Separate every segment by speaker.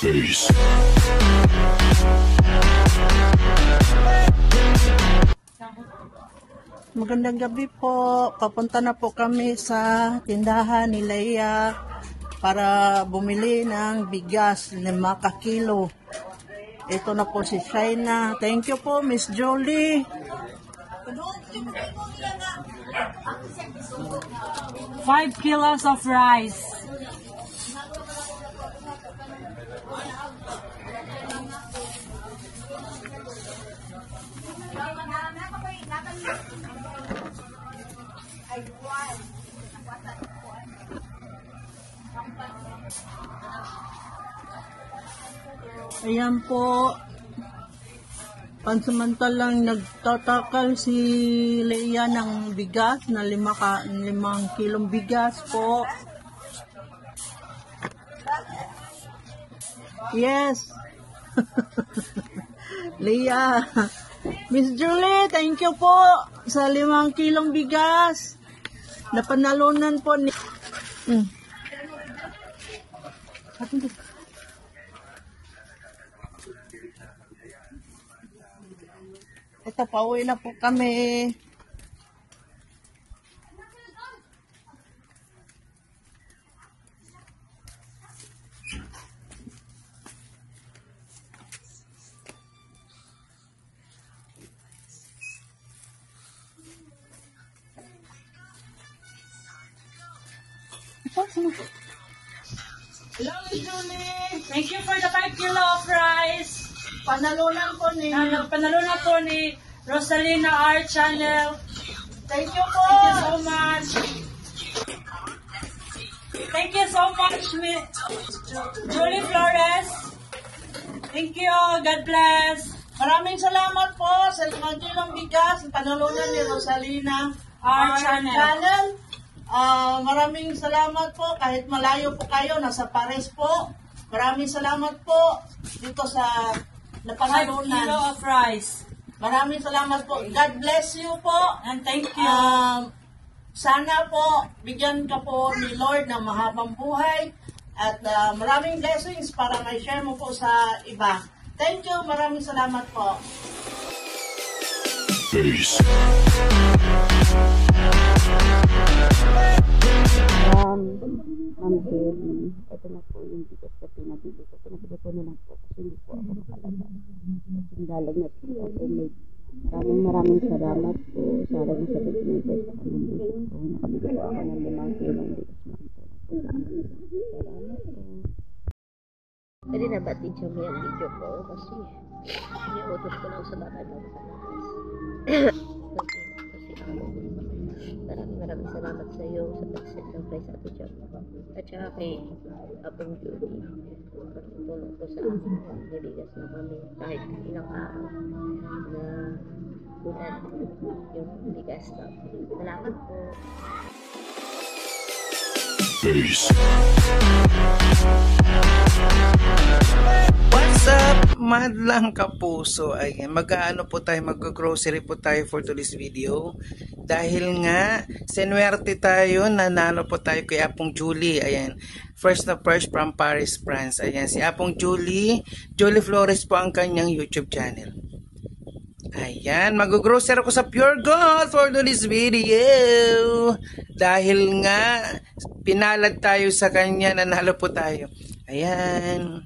Speaker 1: Peace.
Speaker 2: Magandang gabi po. Papunta na po kami sa tindahan ni Leia para bumili ng bigas, 5 kilo. Ito na po si Shaina. Thank you po, Miss Jolie.
Speaker 3: 5 kilos of rice.
Speaker 2: Ayan po. Pansamantalang nagtatakal si Leia ng bigas na 5 kilong bigas po. Yes. Leia. Miss Julie, thank you po sa 5 kilong bigas. Napanalunan po ni... Ito, pauwi na po kami.
Speaker 3: Hello, Julie. Thank you for the 5 kilo of rice.
Speaker 2: Panalunan po ni...
Speaker 3: Panalunan po ni Rosalina R. Channel.
Speaker 2: Thank you po.
Speaker 3: Thank you so much. Thank you so much, Julie Flores. Thank you. God bless.
Speaker 2: Maraming salamat po sa 5 kilong bigas. Panalunan ni Rosalina
Speaker 3: R. Channel.
Speaker 2: Maraming salamat po. Kahit malayo po kayo, nasa Pares po. Maraming salamat po dito sa
Speaker 3: 5
Speaker 2: napanalunan.
Speaker 3: kilo of rice.
Speaker 2: Maraming salamat po. God bless you po.
Speaker 3: And thank you.
Speaker 2: Sana po, bigyan ka po ni Lord ng mahabang buhay at maraming blessings para may share mo po sa iba. Thank you. Maraming salamat po.
Speaker 1: Peace.
Speaker 4: Ma'am Jelly, ito na po yung bigas na pinabili ko. Pinabili ko na lang po kasi hindi po ako makalabas. Dalag na po ako. Maraming salamat po sa alam sa pagpinipay sa kanang po. Nakabili ko ako ng 5 kilong bigas na po. Salamat po. Pwede na ba teacher mo yung video ko? Kasi iutos ko lang sa bata daw sa lakas. Kasi ako maraming salamat sa iyo sa pag-set ng price at job at saka kay Apong Judy pagtutulong ko sa akin nabigas na kami kahit ilang araw na tulad yung bigas na salamat po.
Speaker 1: Peace.
Speaker 5: What's up, madlang kapuso? Ayan, mag-ano po tayo, mag-grocery po tayo for today's video. Dahil nga, senwerte tayo, nanalo po tayo kay Apong Julie. Ayan, first from Paris, France. Ayan, si Apong Julie Flores po ang kanyang YouTube channel. Ayan, mag-grocery ako sa Pure Gold for today's video. Dahil nga, pinalad tayo sa kanya, nanalo po tayo. Ayan.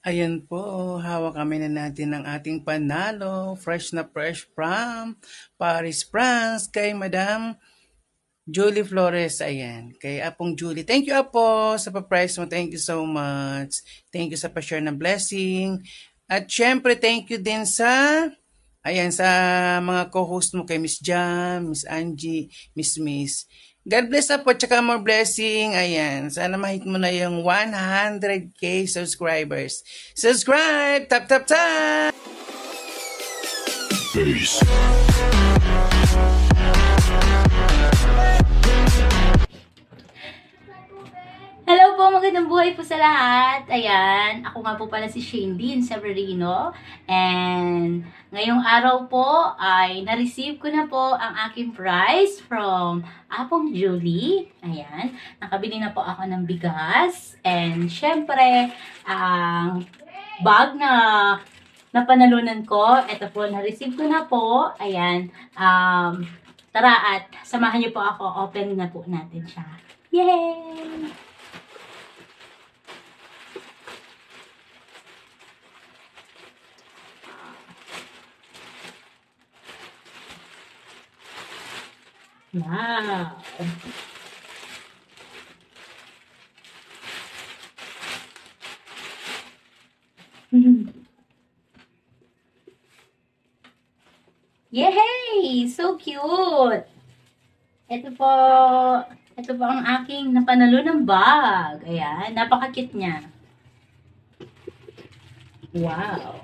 Speaker 5: Ayan po, hawak kami na natin ng ating panalo, fresh na fresh from Paris, France, kay Madam Julie Flores. Ayan, kay Apong Julie. Thank you, Apo, sa pa-price mo. Thank you so much. Thank you sa pa-share ng blessing. At syempre, thank you din sa, ayan, sa mga co-host mo kay Miss Jam, Miss Angie, Miss. God bless po, tsaka more blessing. Ayan, sana mahit mo na yung 100k subscribers. Subscribe! Tap, tap, tap!
Speaker 4: Hello po, magandang buhay po sa lahat. Ayan, ako nga po pala si Shandine Severino. And ngayong araw po ay na-receive ko na po ang aking prize from Apong Julie. Ayan, nakabili na po ako ng bigas. And syempre, ang bag na napanalunan ko, ito po, na-receive ko na po. Ayan, tara at samahan niyo po ako. Open na po natin siya. Yay! Wow! Yay! So cute! Ito po ang aking napanalo ng bag. Ayan, napaka-cute niya. Wow!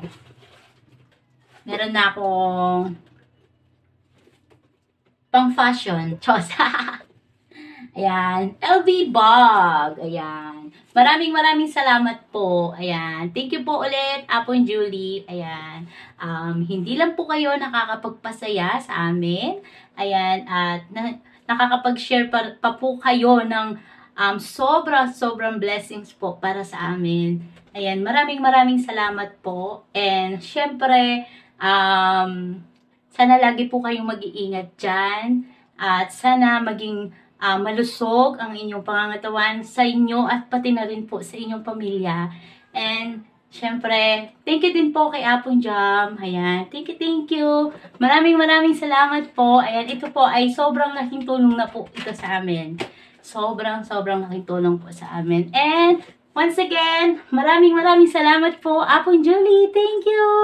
Speaker 4: Meron na akong pang fashion. Chos. Ayan. LV bag. Ayan. Maraming salamat po. Ayan. Thank you po ulit, Apong Julie. Ayan. Hindi lang po kayo nakakapagpasaya sa amin. Ayan. At nakakapag-share pa po kayo ng sobrang blessings po para sa amin. Ayan. Maraming salamat po. And syempre, sana lagi po kayong mag-iingat dyan. At sana maging malusog ang inyong pangangatawan sa inyo at pati na rin po sa inyong pamilya. And syempre, thank you din po kay Apong Jam. Ayan, thank you. Maraming salamat po. Ayan, ito po ay sobrang laking tulong na po ito sa amin. Sobrang laking tulong po sa amin. And once again, maraming salamat po, Apong Julie. Thank you!